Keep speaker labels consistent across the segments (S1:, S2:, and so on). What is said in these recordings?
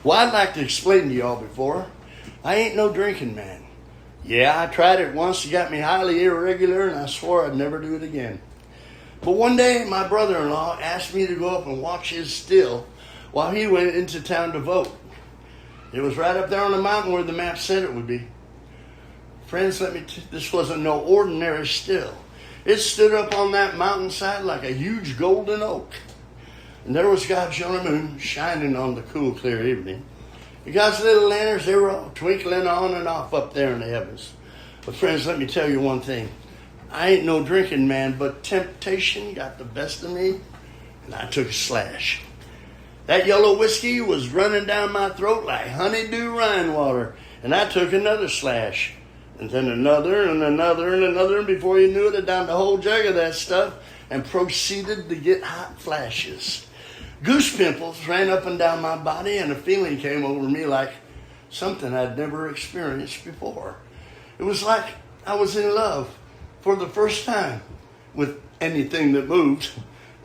S1: Well, I'd like to explain to y'all before. I ain't no drinking man. Yeah, I tried it once. It got me highly irregular, and I swore I'd never do it again. But one day, my brother-in-law asked me to go up and watch his still while he went into town to vote. It was right up there on the mountain where the map said it would be. Friends, this wasn't no ordinary still. It stood up on that mountainside like a huge golden oak. And there was God's yellow moon shining on the cool, clear evening. And God's little lanterns, they were all twinkling on and off up there in the heavens. But friends, let me tell you one thing. I ain't no drinking man, but temptation got the best of me, and I took a slash. That yellow whiskey was running down my throat like honeydew Rhine water, and I took another slash. And then another and another and another, and before you knew it, I downed a whole jug of that stuff and proceeded to get hot flashes. Goose pimples ran up and down my body, and a feeling came over me like something I'd never experienced before. It was like I was in love for the first time with anything that moved.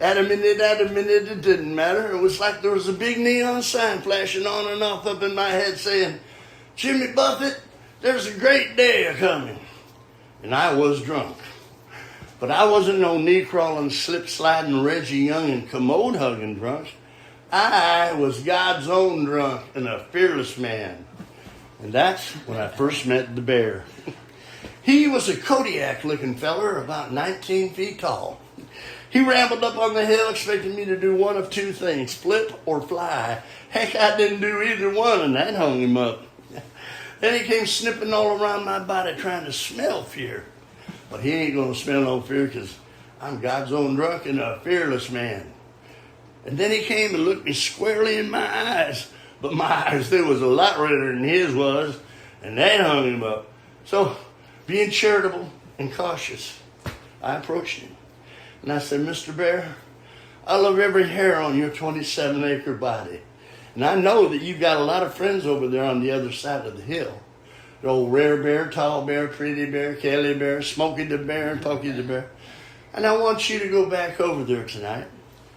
S1: At a minute, it didn't matter. It was like there was a big neon sign flashing on and off up in my head saying, "Jimmy Buffett, there's a great day a-coming." And I was drunk. But I wasn't no knee-crawling, slip-sliding, Reggie Young and commode-hugging drunk. I was God's own drunk and a fearless man. And that's when I first met the bear. He was a Kodiak-looking feller, about 19 feet tall. He rambled up on the hill expecting me to do one of two things, flip or fly. Heck, I didn't do either one, and that hung him up. Then he came sniffing all around my body trying to smell fear. But he ain't going to smell no fear because I'm God's own drunk and a fearless man. And then he came and looked me squarely in my eyes. But my eyes, they was a lot redder than his was, and that hung him up. So, being charitable and cautious, I approached him. And I said, "Mr. Bear, I love every hair on your 27-acre body. And I know that you've got a lot of friends over there on the other side of the hill. The old Rare Bear, Tall Bear, Pretty Bear, Kelly Bear, Smokey the Bear, and Pokey the Bear. And I want you to go back over there tonight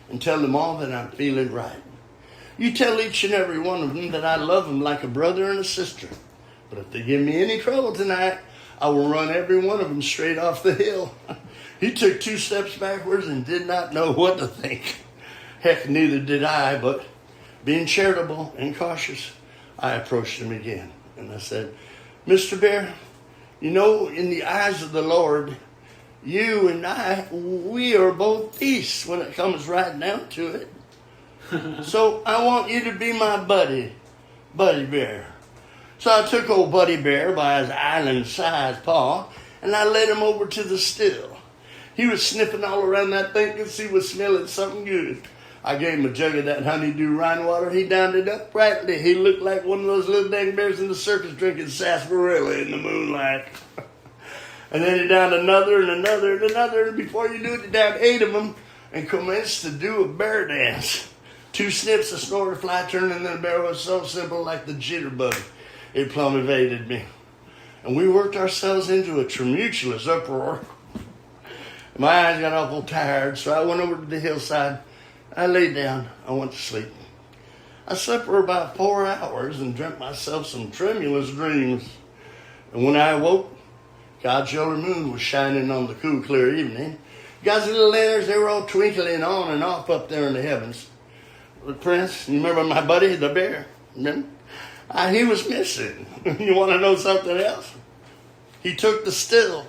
S1: and tell them all that I'm feeling right. You tell each and every one of them that I love them like a brother and a sister. But if they give me any trouble tonight, I will run every one of them straight off the hill." He took 2 steps backwards and did not know what to think. Heck, neither did I, but being charitable and cautious, I approached him again. And I said, "Mr. Bear, you know, in the eyes of the Lord, you and I, we are both peace when it comes right down to it. So I want you to be my Buddy Bear." So I took old Buddy Bear by his island-sized paw, and I led him over to the still. He was sniffing all around that thing because he was smelling something good. I gave him a jug of that honeydew Rhine water. He downed it up brightly. He looked like one of those little dang bears in the circus drinking sarsaparilla in the moonlight. And then he downed another and another and another. And before you knew it, he downed 8 of them and commenced to do a bear dance. 2 snips, a snort, a fly turn, and then the bear was so simple like the jitterbug. It plumb evaded me. And we worked ourselves into a tumultuous uproar. My eyes got awful tired, so I went over to the hillside. I laid down. I went to sleep. I slept for about 4 hours and dreamt myself some tremulous dreams. And when I awoke, God's yellow moon was shining on the cool, clear evening. God's little lanterns, they were all twinkling on and off up there in the heavens. But Prince, you remember my buddy, the bear? Remember? He was missing. You want to know something else? He took the still.